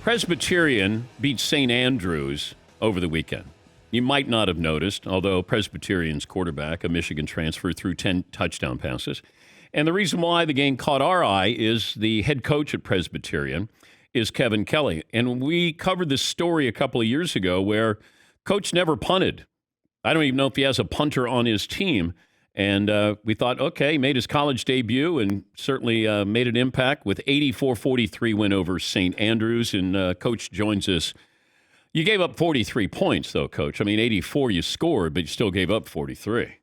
Presbyterian beat St. Andrews over the weekend. You might not have noticed, although Presbyterian's quarterback, a Michigan transfer, threw 10 touchdown passes. And the reason why the game caught our eye is the head coach at Presbyterian is Kevin Kelley. And we covered this story a couple of years ago where coach never punted. I don't even know if he has a punter on his team. And we thought, okay, he made his college debut and certainly made an impact with 84-43 win over St. Andrews. And Coach joins us. You gave up 43 points, though, Coach. I mean, 84 you scored, but you still gave up 43.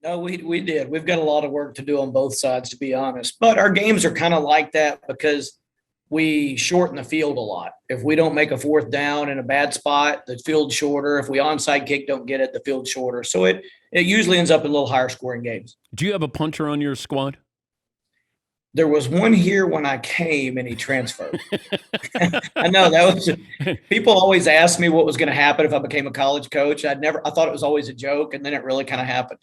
No, we did. We've got a lot of work to do on both sides, to be honest. But our games are kind of like that because we shorten the field a lot. If we don't make a fourth down in a bad spot, the field's shorter. If we onside kick don't get it, the field's shorter. So it usually ends up in a little higher scoring games. Do you have a punter on your squad? There was one here when I came and he transferred. I know that was people always ask me what was going to happen if I became a college coach. I thought it was always a joke, and then it really kind of happened.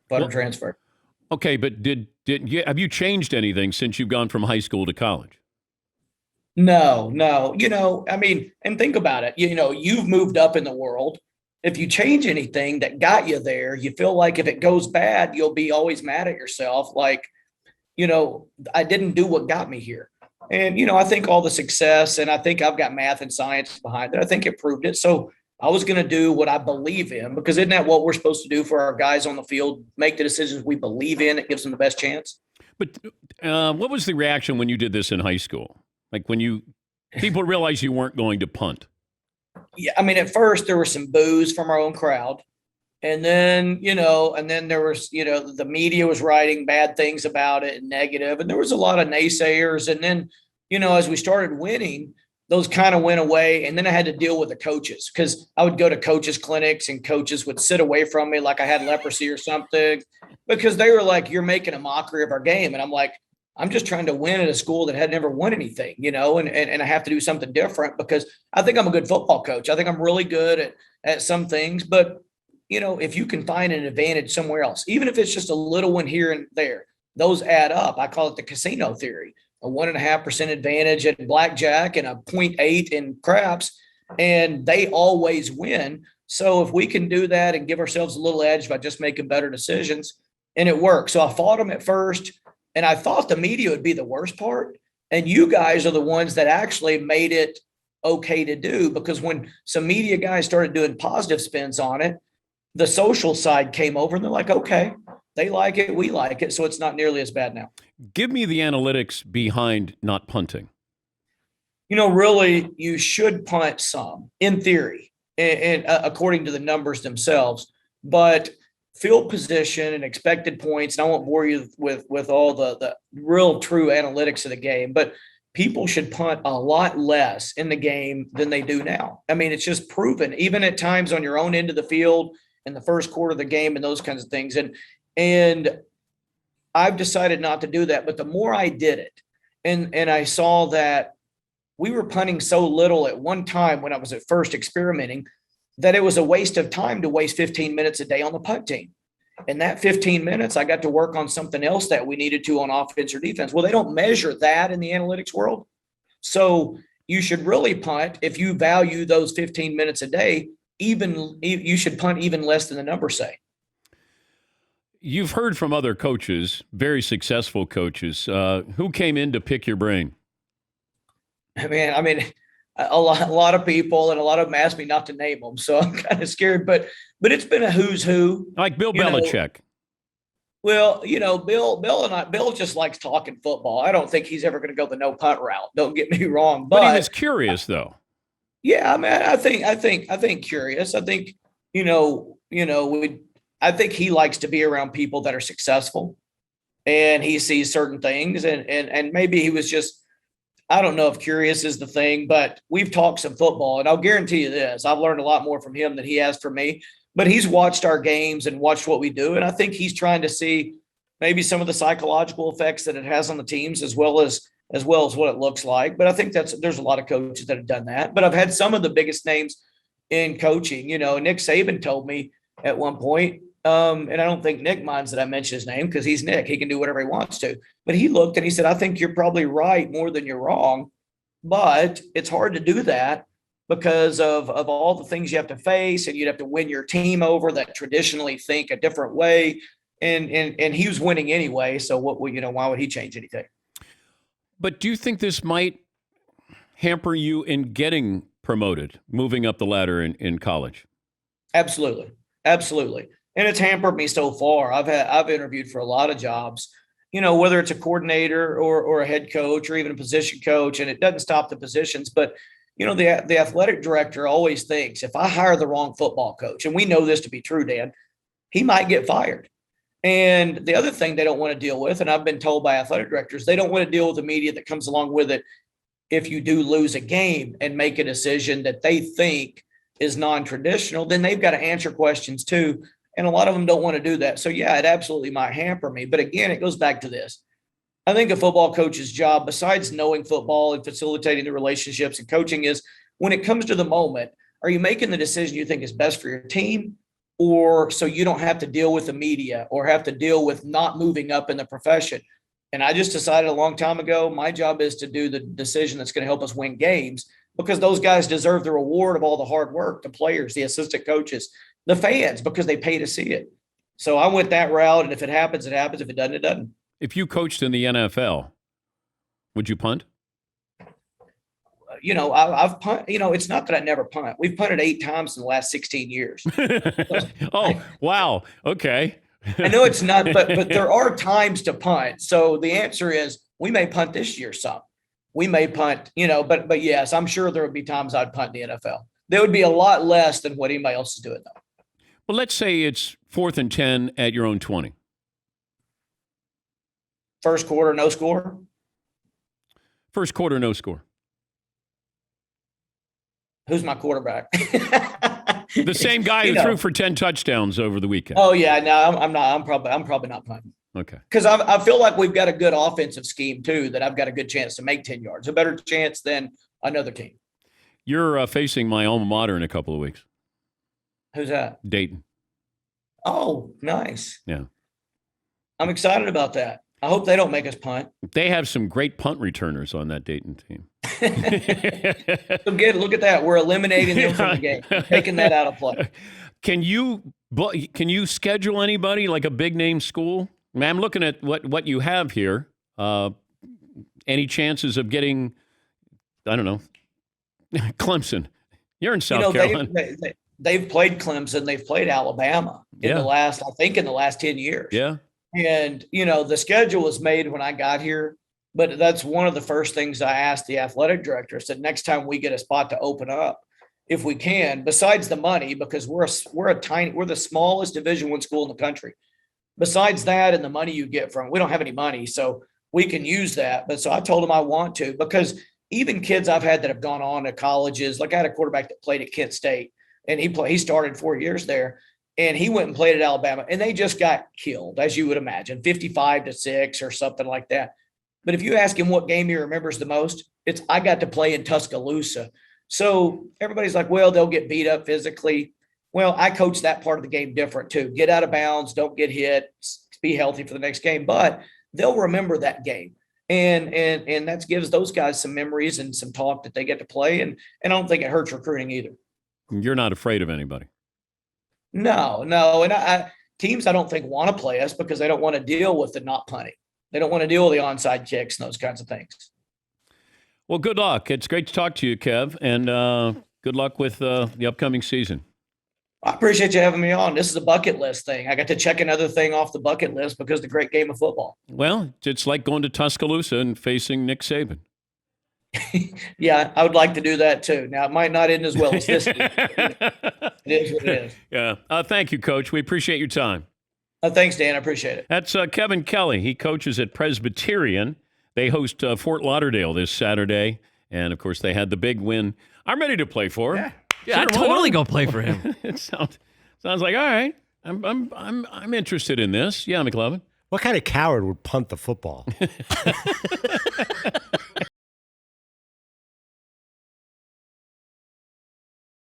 But I'm transferred. Okay, but have you changed anything since you've gone from high school to college? No. I mean, and think about it. You've moved up in the world. If you change anything that got you there, you feel like if it goes bad, you'll be always mad at yourself. Like, I didn't do what got me here. And, I think all the success, and I think I've got math and science behind it. I think it proved it. So I was going to do what I believe in, because isn't that what we're supposed to do for our guys on the field? Make the decisions we believe in. It gives them the best chance. But what was the reaction when you did this in high school? Like when people realized you weren't going to punt? Yeah. I mean, at first there was some boos from our own crowd. And then, there was, the media was writing bad things about it and negative. And there was a lot of naysayers. And then, as we started winning, those kind of went away. And then I had to deal with the coaches, because I would go to coaches' clinics and coaches would sit away from me like I had leprosy or something, because they were like, you're making a mockery of our game. And I'm like, I'm just trying to win at a school that had never won anything, and I have to do something different, because I think I'm a good football coach. I think I'm really good at some things, but if you can find an advantage somewhere else, even if it's just a little one here and there, those add up. I call it the casino theory, a 1.5% advantage at blackjack and a 0.8 in craps, and they always win. So if we can do that and give ourselves a little edge by just making better decisions, and it works. So I fought them at first, and I thought the media would be the worst part. And you guys are the ones that actually made it okay to do, because when some media guys started doing positive spins on it, the social side came over and they're like, okay, they like it, we like it, so it's not nearly as bad now. Give me the analytics behind not punting. Really, you should punt some, in theory, and according to the numbers themselves. But field position and expected points, and I won't bore you with all the real true analytics of the game, but people should punt a lot less in the game than they do now. I mean, it's just proven, even at times on your own end of the field, in the first quarter of the game and those kinds of things. And I've decided not to do that. But the more I did it, and I saw that we were punting so little at one time when I was at first experimenting, that it was a waste of time to waste 15 minutes a day on the punt team. And that 15 minutes, I got to work on something else that we needed to on offense or defense. Well, they don't measure that in the analytics world. So you should really punt, if you value those 15 minutes a day, you should punt even less than the numbers say. You've heard from other coaches, very successful coaches. Who came in to pick your brain? I mean, a lot of people, and a lot of them asked me not to name them, so I'm kind of scared. But it's been a who's who. Like Bill Belichick. Bill just likes talking football. I don't think he's ever going to go the no punt route. Don't get me wrong. But he was curious, though. Yeah, I mean, I think curious. I think, I think he likes to be around people that are successful, and he sees certain things, and maybe he was just, I don't know if curious is the thing, but we've talked some football, and I'll guarantee you this, I've learned a lot more from him than he has from me, but he's watched our games and watched what we do. And I think he's trying to see maybe some of the psychological effects that it has on the teams, as well as what it looks like. But I think there's a lot of coaches that have done that. But I've had some of the biggest names in coaching. Nick Saban told me at one point, and I don't think Nick minds that I mention his name, because he's Nick. He can do whatever he wants to. But he looked and he said, I think you're probably right more than you're wrong. but it's hard to do that because of all the things you have to face, and you'd have to win your team over that traditionally think a different way. And he was winning anyway. So why would he change anything? But do you think this might hamper you in getting promoted, moving up the ladder in college? Absolutely. Absolutely. And it's hampered me so far. I've interviewed for a lot of jobs, whether it's a coordinator or a head coach or even a position coach, and it doesn't stop the positions. But, the athletic director always thinks if I hire the wrong football coach, and we know this to be true, Dan, he might get fired. And the other thing they don't want to deal with, and I've been told by athletic directors, they don't want to deal with the media that comes along with it if you do lose a game and make a decision that they think is non-traditional, then they've got to answer questions too. And a lot of them don't want to do that. So yeah, it absolutely might hamper me. But again, it goes back to this. I think a football coach's job, besides knowing football and facilitating the relationships and coaching, is when it comes to the moment, are you making the decision you think is best for your team, or so you don't have to deal with the media or have to deal with not moving up in the profession? And I just decided a long time ago, my job is to do the decision that's going to help us win games, because those guys deserve the reward of all the hard work, the players, the assistant coaches, the fans, because they pay to see it. So I went that route, and if it happens, it happens. If it doesn't, it doesn't. If you coached in the NFL, would you punt? I've punt. It's not that I never punt. We've punted 8 times in the last 16 years. Oh, wow. Okay. I know it's not, but there are times to punt. So the answer is we may punt this year some. We may punt, but yes, I'm sure there would be times I'd punt in the NFL. There would be a lot less than what anybody else is doing, though. Well, let's say it's 4th and 10 at your own 20. First quarter, no score? First quarter, no score. Who's my quarterback? The same guy who threw for 10 touchdowns over the weekend. Oh yeah, no, I'm not. I'm probably not punting. Okay. Because I feel like we've got a good offensive scheme too, that I've got a good chance to make 10 yards, a better chance than another team. You're facing my alma mater in a couple of weeks. Who's that? Dayton. Oh, nice. Yeah. I'm excited about that. I hope they don't make us punt. They have some great punt returners on that Dayton team. Look at that. We're eliminating them from the game, taking that out of play. Can you schedule anybody like a big name school? I mean, I'm looking at what you have here. Any chances of getting, I don't know, Clemson? You're in South Carolina. They've played Clemson. They've played Alabama in the last 10 years. Yeah. And, the schedule was made when I got here, but that's one of the first things I asked the athletic director. I said, next time we get a spot to open up, if we can, besides the money, because we're the smallest Division I school in the country. Besides that and the money you get from, we don't have any money, so we can use that. But so I told him I want to, because even kids I've had that have gone on to colleges, like I had a quarterback that played at Kent State, and he started 4 years there. And he went and played at Alabama, and they just got killed, as you would imagine, 55-6 or something like that. But if you ask him what game he remembers the most, it's I got to play in Tuscaloosa. So everybody's like, well, they'll get beat up physically. Well, I coach that part of the game different too. Get out of bounds, don't get hit, be healthy for the next game. But they'll remember that game. And that gives those guys some memories and some talk that they get to play. And I don't think it hurts recruiting either. You're not afraid of anybody. No. And teams I don't think want to play us because they don't want to deal with the not punting. They don't want to deal with the onside kicks and those kinds of things. Well, good luck. It's great to talk to you, Kev, and good luck with the upcoming season. I appreciate you having me on. This is a bucket list thing. I got to check another thing off the bucket list because of the great game of football. Well, it's like going to Tuscaloosa and facing Nick Saban. Yeah, I would like to do that too. Now, it might not end as well as this. It is what it is. Yeah. Thank you, Coach. We appreciate your time. Thanks, Dan. I appreciate it. That's Kevin Kelley. He coaches at Presbyterian. They host Fort Lauderdale this Saturday. And, of course, they had the big win. I'm ready to play for him. Yeah, I'd totally go play for him. It sounds like, all right, I'm interested in this. Yeah, McLovin. What kind of coward would punt the football?